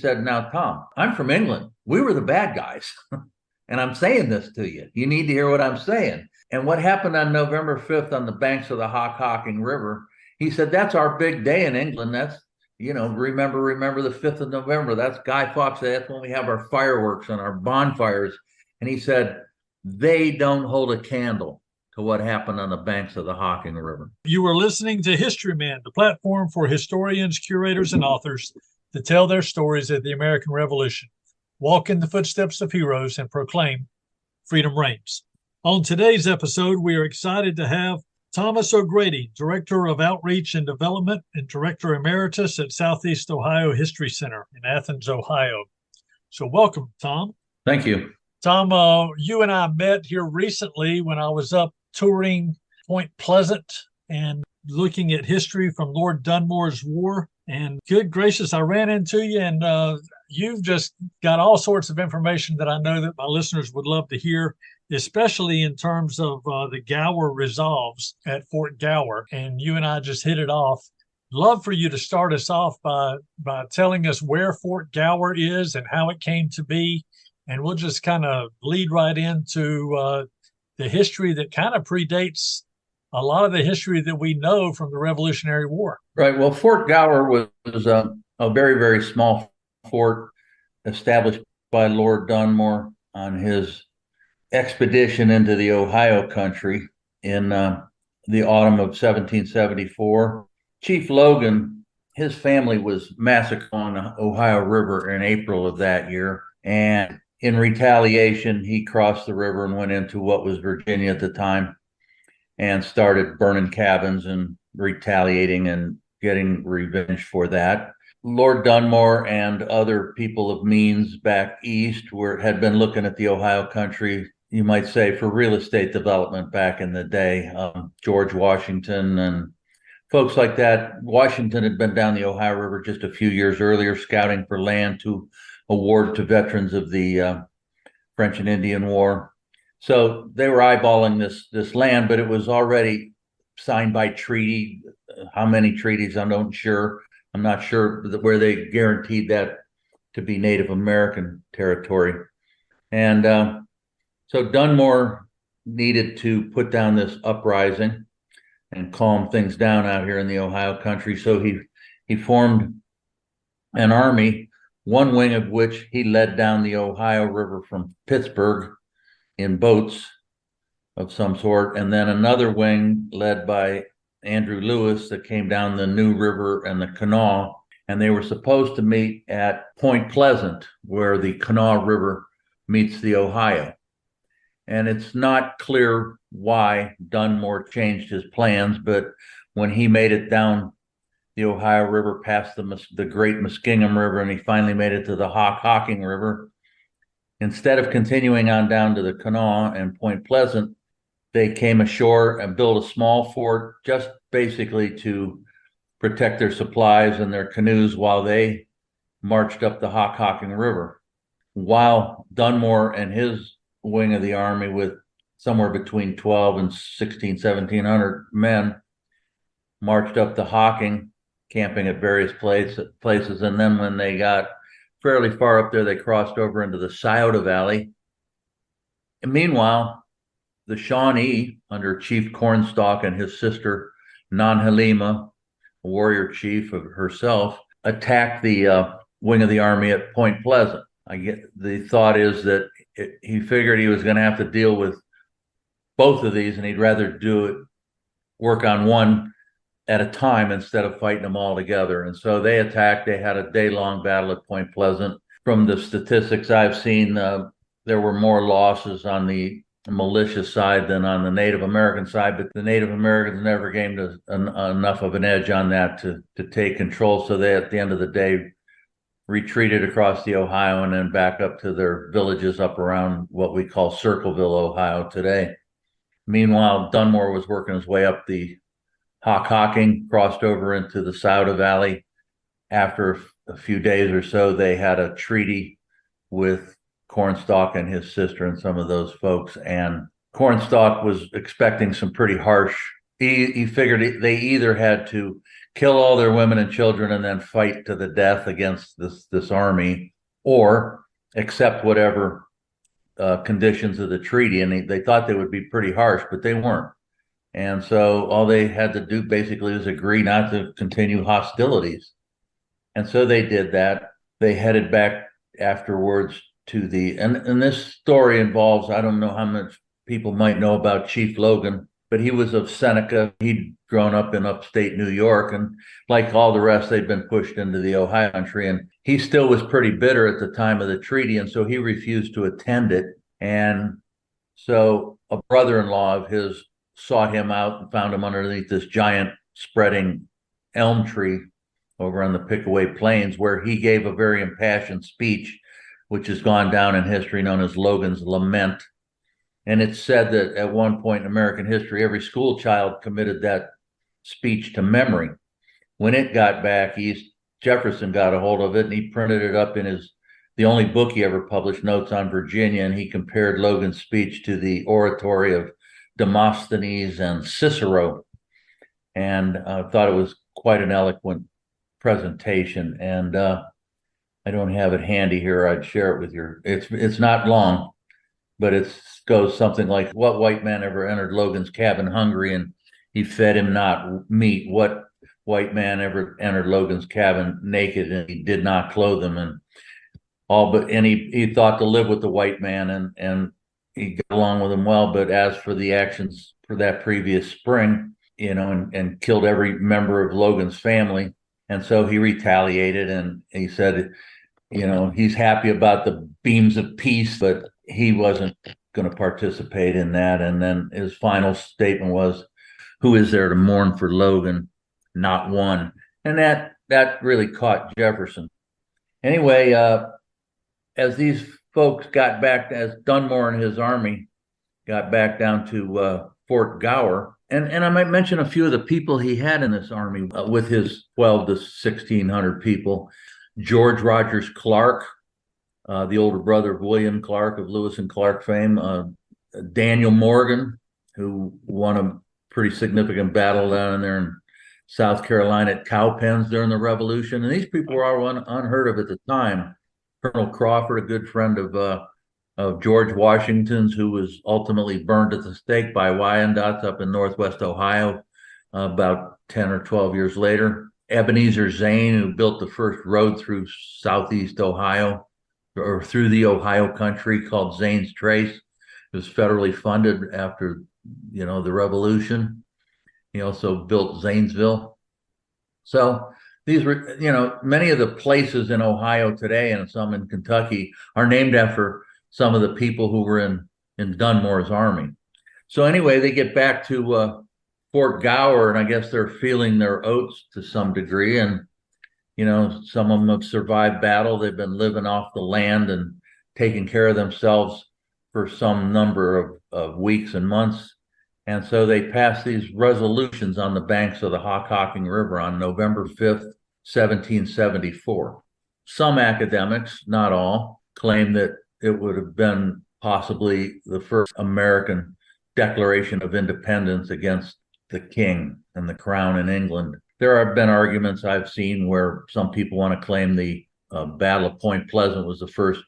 said, "Now, Tom, I'm from England. We were the bad guys." And I'm saying this to you. You need to hear what I'm saying. And what happened on November 5th on the banks of the Hockhocking River, he said, "That's our big day in England. That's, remember the 5th of November. That's Guy Fawkes Day. That's when we have our fireworks and our bonfires." And he said, "They don't hold a candle to what happened on the banks of the Hocking River." You were listening to Historyman, the platform for historians, curators, and authors to tell their stories of the American Revolution, walk in the footsteps of heroes, and proclaim freedom reigns. On today's episode, we are excited to have Thomas O'Grady, Director of Outreach and Development and Director Emeritus at Southeast Ohio History Center in Athens, Ohio. So welcome, Tom. Thank you. Tom, you and I met here recently when I was up touring Point Pleasant and looking at history from Lord Dunmore's war. And good gracious, I ran into you, and you've just got all sorts of information that I know that my listeners would love to hear, especially in terms of the Gower Resolves at Fort Gower. And you and I just hit it off. Love for you to start us off by telling us where Fort Gower is and how it came to be. And we'll just kind of lead right into the history that kind of predates a lot of the history that we know from the Revolutionary War. Right. Well, Fort Gower was a very, very small fort established by Lord Dunmore on his expedition into the Ohio country in the autumn of 1774. Chief Logan, his family was massacred on the Ohio River in April of that year. And in retaliation, he crossed the river and went into what was Virginia at the time and started burning cabins and retaliating and getting revenge for that. Lord Dunmore and other people of means back east had been looking at the Ohio country, you might say, for real estate development back in the day. George Washington and folks like that. Washington had been down the Ohio River just a few years earlier, scouting for land to award to veterans of the French and Indian War. So they were eyeballing this land, but it was already signed by treaty. How many treaties? I'm not sure where they guaranteed that to be Native American territory. And so Dunmore needed to put down this uprising and calm things down out here in the Ohio country. So he formed an army, one wing of which he led down the Ohio River from Pittsburgh in boats of some sort, and then another wing led by Andrew Lewis that came down the New River and the Kanawha, and they were supposed to meet at Point Pleasant, where the Kanawha River meets the Ohio. And it's not clear why Dunmore changed his plans, but when he made it down the Ohio River past the Great Muskingum River, and he finally made it to the Hockhocking River, instead of continuing on down to the Kanawha and Point Pleasant, they came ashore and built a small fort just basically to protect their supplies and their canoes while they marched up the Hockhocking River. While Dunmore and his wing of the army, with somewhere between 12 and 1,700 men, marched up the Hocking, camping at various places. And then when they got fairly far up there, they crossed over into the Scioto Valley. And meanwhile, the Shawnee, under Chief Cornstalk and his sister Nanhalima, a warrior chief of herself, attacked the wing of the army at Point Pleasant. The thought is that he figured he was going to have to deal with both of these, and he'd rather work on one at a time instead of fighting them all together. And so they attacked. They had a day-long battle at Point Pleasant. From the statistics I've seen, there were more losses on the militia side than on the Native American side, but the Native Americans never gained enough of an edge on that to take control. So they, at the end of the day, retreated across the Ohio and then back up to their villages up around what we call Circleville, Ohio today. Meanwhile, Dunmore was working his way up the Hockhocking, crossed over into the Scioto Valley. After a few days or so, they had a treaty with Cornstalk and his sister and some of those folks. And Cornstalk was expecting some pretty harsh. He figured they either had to kill all their women and children and then fight to the death against this army, or accept whatever conditions of the treaty. And they thought they would be pretty harsh, but they weren't. And so all they had to do basically was agree not to continue hostilities. And so they did that. They headed back afterwards to and this story involves, I don't know how much people might know about Chief Logan, but he was of Seneca. He'd grown up in upstate New York, and like all the rest, they'd been pushed into the Ohio country. And he still was pretty bitter at the time of the treaty, and so he refused to attend it. And so a brother-in-law of his sought him out and found him underneath this giant spreading elm tree over on the Pickaway Plains, where he gave a very impassioned speech, which has gone down in history, known as Logan's Lament. And it's said that at one point in American history, every school child committed that speech to memory. When it got back east, Jefferson got a hold of it, and he printed it up in the only book he ever published, Notes on Virginia, and he compared Logan's speech to the oratory of Demosthenes and Cicero, and thought it was quite an eloquent presentation. And I don't have it handy here. I'd share it with you. It's not long, but it goes something like, "What white man ever entered Logan's cabin hungry and he fed him not meat? What white man ever entered Logan's cabin naked and he did not clothe him?" And he thought to live with the white man, and he got along with him well. But as for the actions for that previous spring, and killed every member of Logan's family. And so he retaliated, and he said, he's happy about the beams of peace, but he wasn't going to participate in that. And then his final statement was, "Who is there to mourn for Logan? Not one." And that really caught Jefferson. Anyway, as these folks got back, as Dunmore and his army got back down to Fort Gower, and I might mention a few of the people he had in this army with his 12 to 1,600 people. George Rogers Clark, the older brother of William Clark of Lewis and Clark fame. Daniel Morgan, who won a pretty significant battle down there in South Carolina at Cowpens during the Revolution. And these people were all unheard of at the time. Colonel Crawford, a good friend of George Washington's, who was ultimately burned at the stake by Wyandottes up in Northwest Ohio about 10 or 12 years later. Ebenezer Zane, who built the first road through Southeast Ohio, or through the Ohio country, called Zane's Trace. It was federally funded after, the Revolution. He also built Zanesville. So these were, many of the places in Ohio today and some in Kentucky are named after some of the people who were in Dunmore's army. So anyway, they get back to Fort Gower, and I guess they're feeling their oats to some degree. And, some of them have survived battle. They've been living off the land and taking care of themselves for some number of weeks and months. And so they passed these resolutions on the banks of the Hockhocking River on November 5th, 1774. Some academics, not all, claim that it would have been possibly the first American declaration of independence against the king and the crown in England. There have been arguments I've seen where some people want to claim the Battle of Point Pleasant was the first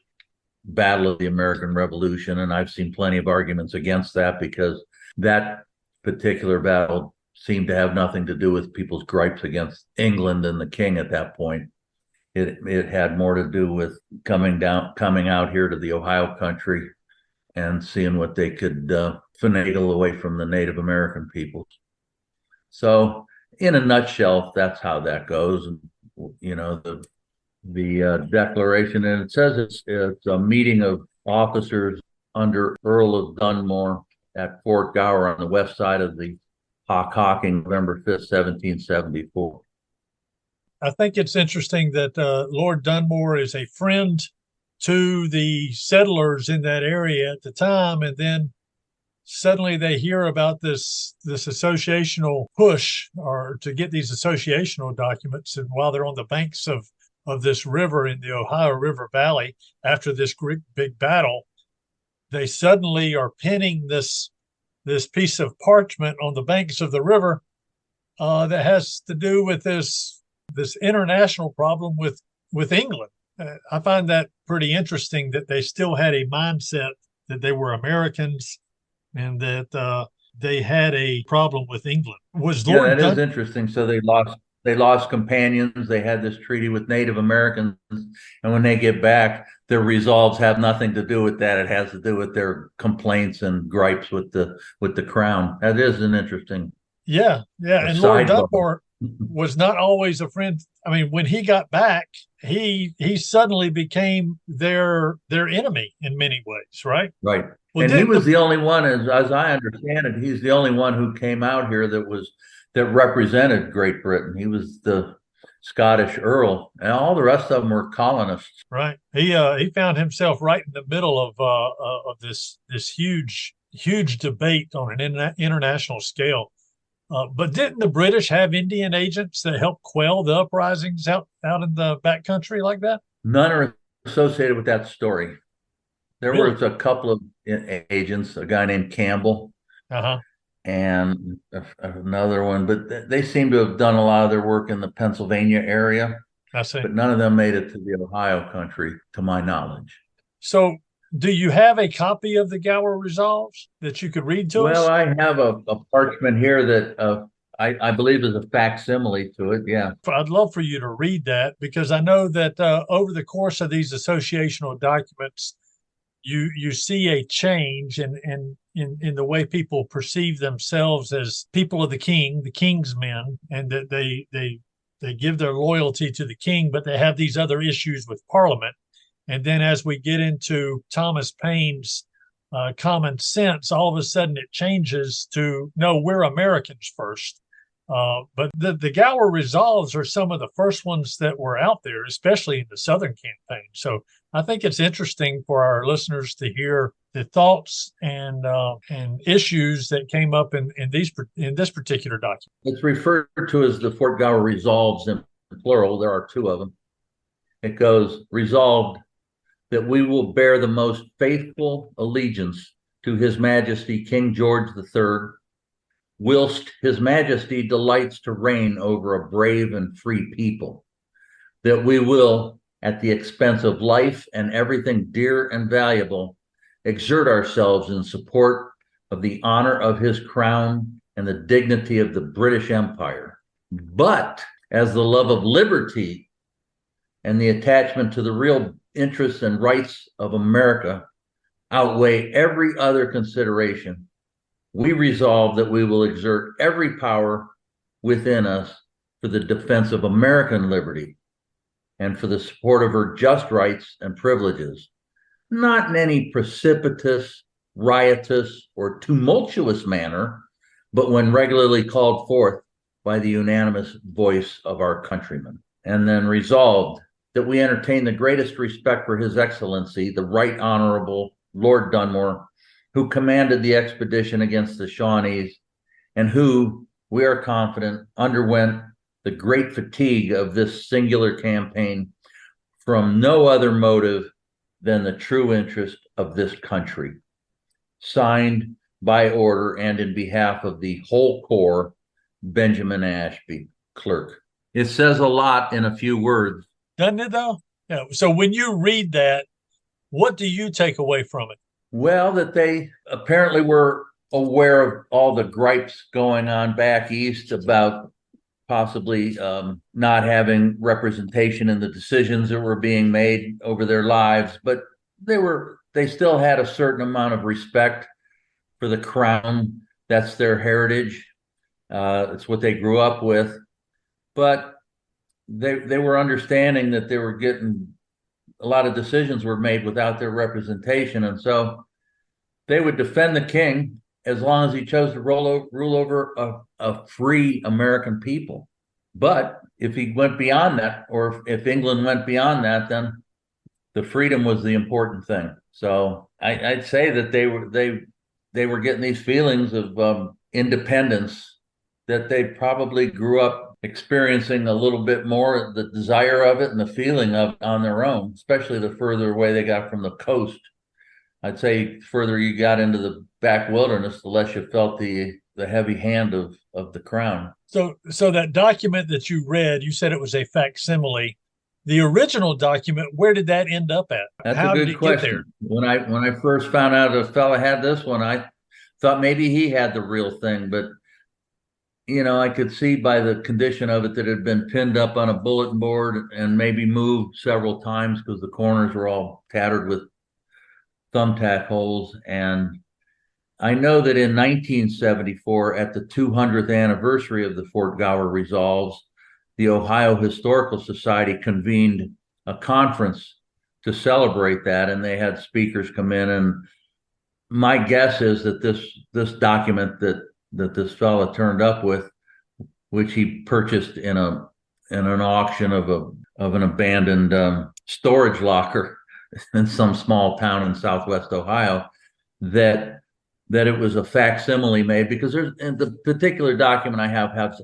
battle of the American Revolution, and I've seen plenty of arguments against that, because that particular battle seemed to have nothing to do with people's gripes against England and the king at that point. It had more to do with coming out here to the Ohio country and seeing what they could finagle away from the Native American peoples. So in a nutshell, that's how that goes. And, the declaration, and it says it's a meeting of officers under Earl of Dunmore at Fort Gower on the west side of the Hockhocking, November 5th, 1774. I think it's interesting that Lord Dunmore is a friend to the settlers in that area at the time, and then suddenly they hear about this associational push, or to get these associational documents. And while they're on the banks of this river in the Ohio River Valley, after this great big battle, they suddenly are penning this piece of parchment on the banks of the river, that has to do with this international problem with England. I find that pretty interesting that they still had a mindset that they were Americans and that they had a problem with England. Was Yeah, Lord that is Dun? interesting. So they lost companions. They had this treaty with Native Americans, and when they get back, their resolves have nothing to do with that. It has to do with their complaints and gripes with the crown. That is an interesting Yeah, yeah. a And Lord sidebar. Dunmore was not always a friend. I mean, when he got back, he suddenly became their enemy in many ways, right? Right. Well, And he didn't was the the only one, as I understand it, he's the only one who came out here that represented Great Britain. He was the Scottish Earl, and all the rest of them were colonists. right? He found himself right in the middle of this huge debate on an international scale. But didn't the British have Indian agents that helped quell the uprisings out in the backcountry like that? None are associated with that story. There Really? was a couple of agents, a guy named Campbell Uh-huh. and another one, but they seem to have done a lot of their work in the Pennsylvania area, I see. but none of them made it to the Ohio country, to my knowledge. So, do you have a copy of the Gower Resolves that you could read to Well, us? I have a parchment here that I believe is a facsimile to it. Yeah. I'd love for you to read that because I know that over the course of these associational documents, you see a change in the way people perceive themselves as people of the king's men, and that they give their loyalty to the king, but they have these other issues with Parliament. And then as we get into Thomas Paine's common sense, all of a sudden it changes to no, we're Americans first. But the Gower Resolves are some of the first ones that were out there, especially in the Southern campaign. So I think it's interesting for our listeners to hear the thoughts and issues that came up in this particular document. It's referred to as the Fort Gower Resolves in plural. There are two of them. It goes, resolved that we will bear the most faithful allegiance to His Majesty King George III, whilst His Majesty delights to reign over a brave and free people, that we will, at the expense of life and everything dear and valuable, exert ourselves in support of the honor of His crown and the dignity of the British Empire. But as the love of liberty and the attachment to the real interests and rights of America outweigh every other consideration, we resolve that we will exert every power within us for the defense of American liberty and for the support of her just rights and privileges, not in any precipitous, riotous, or tumultuous manner, but when regularly called forth by the unanimous voice of our countrymen. And then resolved that we entertain the greatest respect for His Excellency, the Right Honorable Lord Dunmore, who commanded the expedition against the Shawnees, and who, we are confident, underwent the great fatigue of this singular campaign from no other motive than the true interest of this country. Signed by order and in behalf of the whole Corps, Benjamin Ashby, Clerk. It says a lot in a few words. Doesn't it though? Yeah. So when you read that, what do you take away from it? Well, that they apparently were aware of all the gripes going on back east about possibly not having representation in the decisions that were being made over their lives, but they still had a certain amount of respect for the crown. That's their heritage. It's what they grew up with, but they were understanding that they were getting a lot of decisions were made without their representation, and so they would defend the king as long as he chose to rule over a free American people. But if he went beyond that, or if England went beyond that, then the freedom was the important thing. So I'd say that they were getting these feelings of independence that they probably grew up experiencing a little bit more, the desire of it and the feeling of it on their own, especially the further away they got from the coast. I'd say further you got into the back wilderness, the less you felt the the heavy hand of the crown. So that document that you read, you said it was a facsimile. The original document, where did that end up at? That's How a did good it get there? question. When I first found out a fella had this one, I thought maybe he had the real thing, but I could see by the condition of it that it had been pinned up on a bulletin board and maybe moved several times because the corners were all tattered with thumbtack holes. And I know that in 1974, at the 200th anniversary of the Fort Gower Resolves, the Ohio Historical Society convened a conference to celebrate that, and they had speakers come in. And my guess is that this document that this fella turned up with, which he purchased in an auction of an abandoned storage locker in some small town in Southwest Ohio, that it was a facsimile made, because there's, in the particular document I have has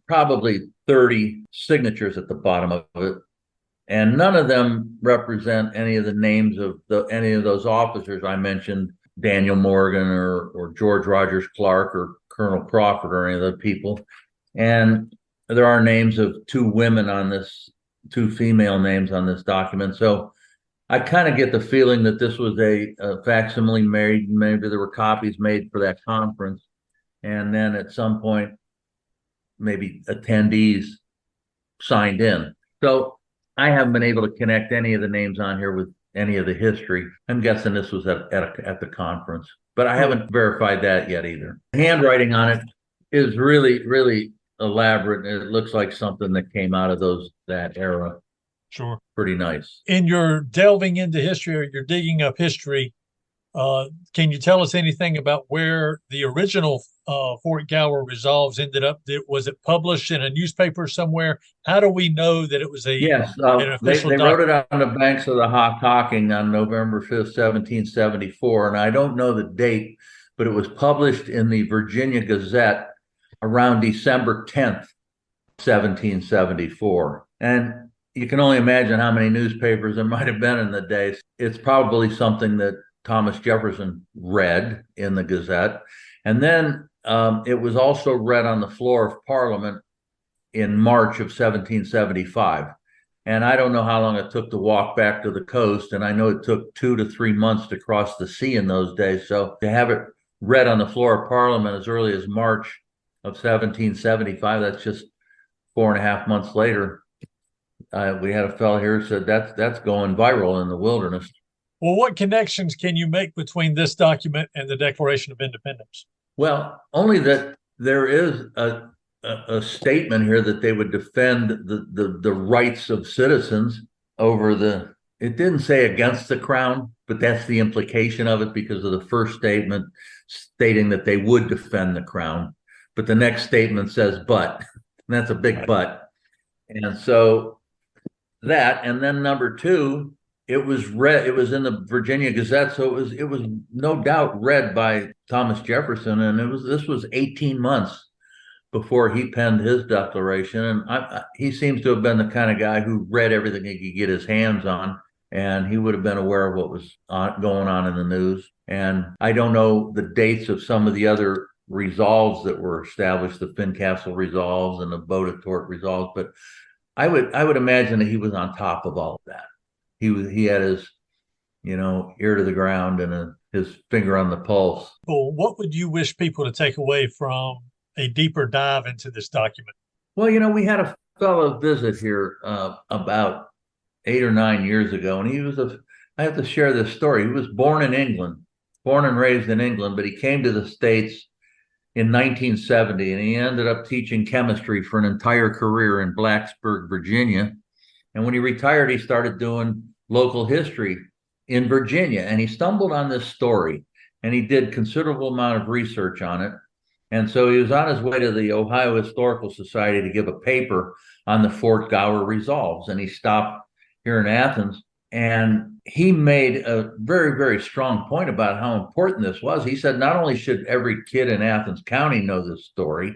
probably 30 signatures at the bottom of it, and none of them represent any of the names of any of those officers I mentioned, Daniel Morgan or George Rogers Clark or Colonel Crawford or any of the people. And there are names of two female names on this document. So I kind of get the feeling that this was a facsimile made. Maybe there were copies made for that conference, and then at some point, maybe attendees signed in. So I haven't been able to connect any of the names on here with any of the history. I'm guessing this was at the conference, but I haven't verified that yet either. The handwriting on it is really, really elaborate. It looks like something that came out of that era. Sure. Pretty nice. In your delving into history, or you're digging up history, can you tell us anything about where the original Fort Gower Resolves ended up? Was it published in a newspaper somewhere? How do we know that it was Yes, an official they wrote document? it on the banks of the Hockhocking on November 5th, 1774. And I don't know the date, but it was published in the Virginia Gazette around December 10th, 1774. And you can only imagine how many newspapers there might have been in the day. It's probably something that Thomas Jefferson read in the Gazette. And then it was also read on the floor of Parliament in March of 1775. And I don't know how long it took to walk back to the coast. And I know it took 2 to 3 months to cross the sea in those days. So to have it read on the floor of Parliament as early as March of 1775, that's just 4.5 months later. We had a fellow here who said that's going viral in the wilderness. Well, what connections can you make between this document and the Declaration of Independence? Well, only that there is a statement here that they would defend the rights of citizens over it didn't say against the crown, but that's the implication of it, because of the first statement stating that they would defend the crown. But the next statement says, but, and that's a big but. And so that, and then number two, it was in the Virginia Gazette, so it was no doubt read by Thomas Jefferson, and this was 18 months before he penned his declaration. And he seems to have been the kind of guy who read everything he could get his hands on, and he would have been aware of what was going on in the news. And I don't know the dates of some of the other resolves that were established, the Fincastle Resolves and the Bodetorp Resolves, but I would imagine that he was on top of all of that. He had his, ear to the ground and his finger on the pulse. Well, what would you wish people to take away from a deeper dive into this document? Well, we had a fellow visit here about 8 or 9 years ago, and I have to share this story. He was born in England, born and raised in England, but he came to the States in 1970, and he ended up teaching chemistry for an entire career in Blacksburg, Virginia. And when he retired, he started doing local history in Virginia, and he stumbled on this story, and he did considerable amount of research on it. And so he was on his way to the Ohio Historical Society to give a paper on the Fort Gower Resolves, and he stopped here in Athens. And he made a very, very strong point about how important this was. He said not only should every kid in Athens County know this story,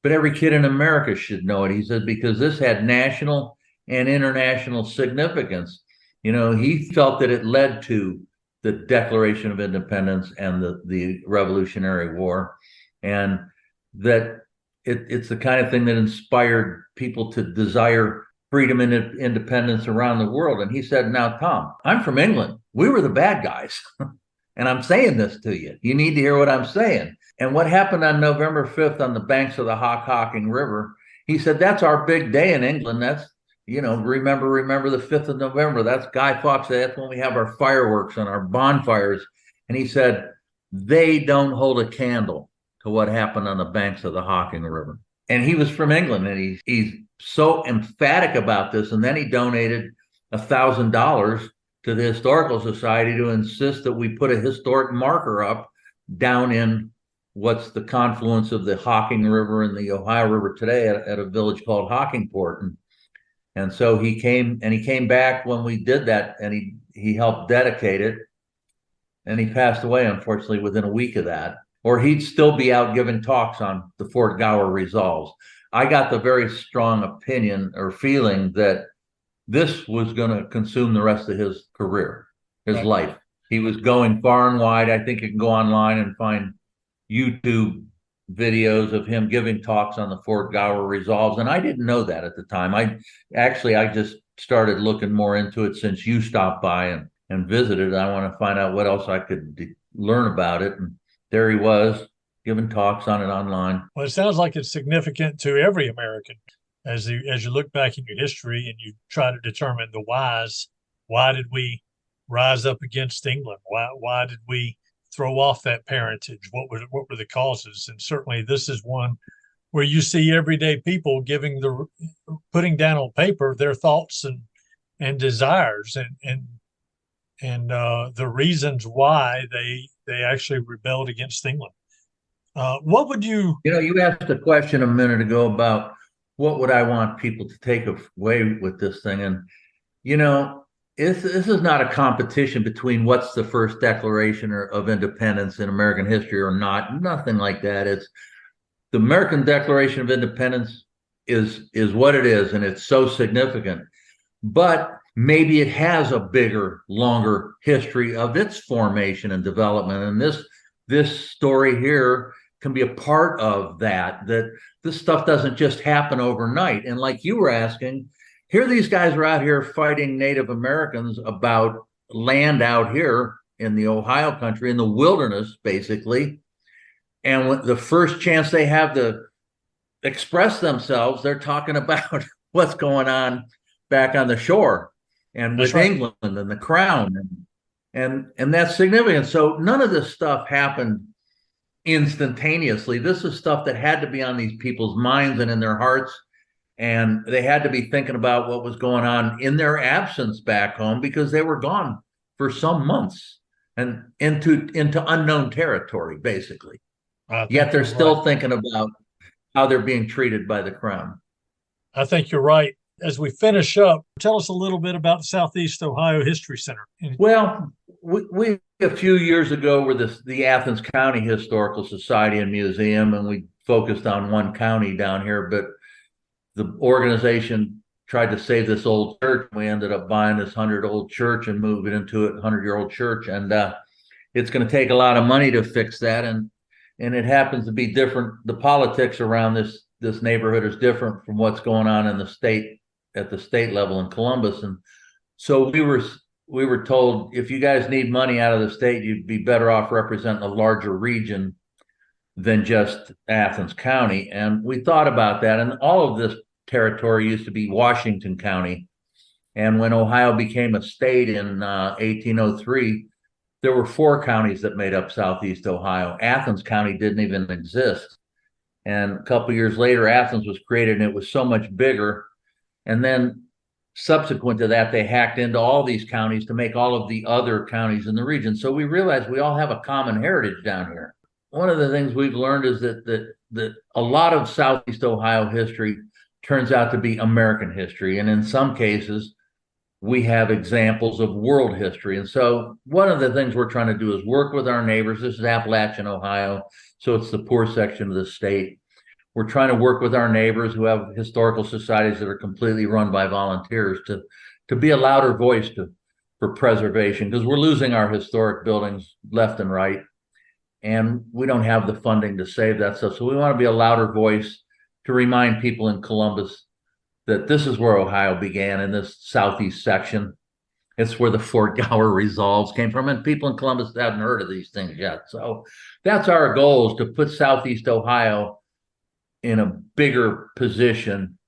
but every kid in America should know it. He said because this had national and international significance. He felt that it led to the Declaration of Independence and the Revolutionary War. And that it's the kind of thing that inspired people to desire freedom and independence around the world. And he said, now, Tom, I'm from England. We were the bad guys. And I'm saying this to you. You need to hear what I'm saying. And what happened on November 5th on the banks of the Hockhocking River, he said, that's our big day in England. That's, remember the 5th of November. That's Guy Fawkes. That's when we have our fireworks and our bonfires. And he said, they don't hold a candle to what happened on the banks of the Hocking River. And he was from England, and he's so emphatic about this. And then he donated $1,000 to the Historical Society to insist that we put a historic marker up down in what's the confluence of the Hocking River and the Ohio River today at a village called Hockingport. And so he came back when we did that, and he helped dedicate it. And he passed away, unfortunately, within a week of that. Or he'd still be out giving talks on the Fort Gower Resolves. I got the very strong opinion or feeling that this was going to consume the rest of his career, his life. He was going far and wide. I think you can go online and find YouTube videos of him giving talks on the Fort Gower Resolves. And I didn't know that at the time. I just started looking more into it since you stopped by and visited. I want to find out what else I could learn about it. And there he was giving talks on it online. Well, it sounds like it's significant to every American. As you look back in your history and you try to determine the whys, why did we rise up against England? Why did we throw off that parentage? What were the causes? And certainly this is one where you see everyday people putting down on paper their thoughts and desires and the reasons why they actually rebelled against England. What would you? You asked a question a minute ago about what would I want people to take away with this thing? And, this is not a competition between what's the first declaration of independence in American history or not. Nothing like that. It's the American Declaration of Independence is what it is, and it's so significant. But maybe it has a bigger, longer history of its formation and development. And this story here can be a part of that this stuff doesn't just happen overnight. And like you were asking, here these guys are out here fighting Native Americans about land out here in the Ohio country, in the wilderness, basically. And when the first chance they have to express themselves, they're talking about what's going on back on the shore and with England and the crown. And that's significant. So none of this stuff happened instantaneously. This is stuff that had to be on these people's minds and in their hearts, and they had to be thinking about what was going on in their absence back home, because they were gone for some months and into unknown territory, basically. Yet they're still thinking about how they're being treated by the crown. I think you're right. As we finish up, tell us a little bit about the Southeast Ohio History Center. Well, we a few years ago were the Athens County Historical Society and Museum, and we focused on one county down here, but the organization tried to save this old church. We ended up buying this 100-year-old church and moving it into a 100-year-old church. And it's going to take a lot of money to fix that. And it happens to be different. The politics around this neighborhood is different from what's going on in the state, at the state level in Columbus. And so we were told, if you guys need money out of the state, you'd be better off representing a larger region than just Athens County. And we thought about that. And all of this territory used to be Washington County. And when Ohio became a state in 1803, there were 4 counties that made up Southeast Ohio. Athens County didn't even exist. And a couple of years later, Athens was created, and it was so much bigger. And then subsequent to that, they hacked into all these counties to make all of the other counties in the region. So we realized we all have a common heritage down here. One of the things we've learned is that a lot of Southeast Ohio history turns out to be American history. And in some cases, we have examples of world history. And so one of the things we're trying to do is work with our neighbors. This is Appalachian Ohio, so it's the poor section of the state. We're trying to work with our neighbors who have historical societies that are completely run by volunteers to be a louder voice for preservation, because we're losing our historic buildings left and right. and we don't have the funding to save that stuff. So we want to be a louder voice to remind people in Columbus that this is where Ohio began, in this southeast section. It's where the Fort Gower Resolves came from, and people in Columbus haven't heard of these things yet. So that's our goal, is to put southeast Ohio in a bigger position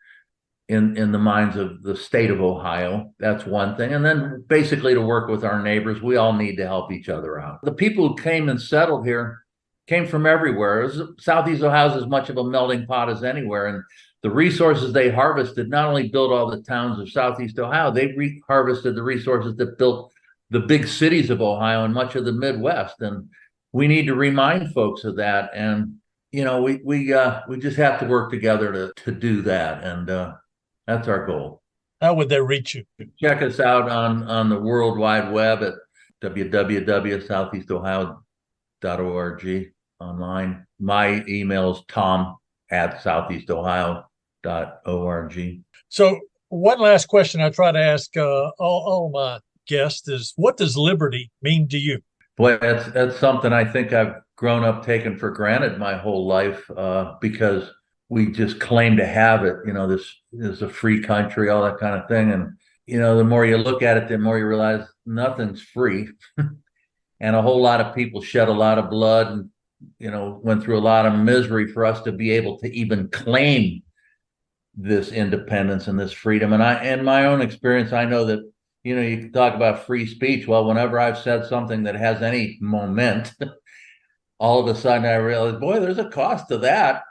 in the minds of the state of Ohio. That's one thing. And then basically to work with our neighbors. We all need to help each other out. The people who came and settled here came from everywhere. Southeast Ohio is as much of a melting pot as anywhere. And the resources they harvested not only built all the towns of Southeast Ohio, they harvested the resources that built the big cities of Ohio and much of the Midwest. And we need to remind folks of that. And, we just have to work together to do that. And that's our goal. How would they reach you? Check us out on the World Wide Web at www.southeastohio.org online. My email is tom@southeastohio.org. So one last question I try to ask all my guests is, what does liberty mean to you? Boy, that's something I think I've grown up taking for granted my whole life, because we just claim to have it. This is a free country, all that kind of thing. And, the more you look at it, the more you realize nothing's free. And a whole lot of people shed a lot of blood and, went through a lot of misery for us to be able to even claim this independence and this freedom. And in my own experience, I know that, you can talk about free speech. Well, whenever I've said something that has any moment, all of a sudden I realize, boy, there's a cost to that.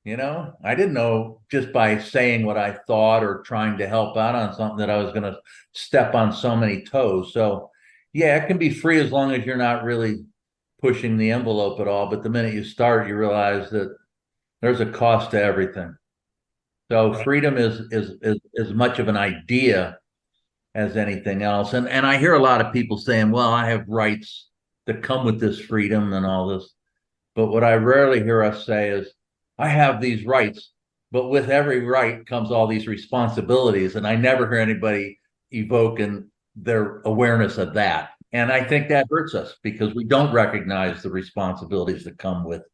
I didn't know just by saying what I thought or trying to help out on something that I was going to step on so many toes. So, yeah, it can be free as long as you're not really pushing the envelope at all. But the minute you start, you realize that there's a cost to everything. So freedom is as much of an idea as anything else. And I hear a lot of people saying, well, I have rights that come with this freedom and all this. But what I rarely hear us say is, I have these rights, but with every right comes all these responsibilities. And I never hear anybody evoking their awareness of that. And I think that hurts us because we don't recognize the responsibilities that come with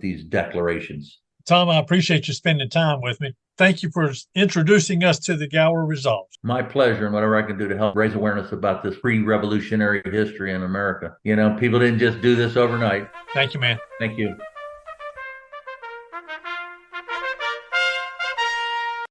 these declarations. Tom, I appreciate you spending time with me. Thank you for introducing us to the Gower Resolves. My pleasure, and whatever I can do to help raise awareness about this pre-revolutionary history in America. People didn't just do this overnight. Thank you, man. Thank you.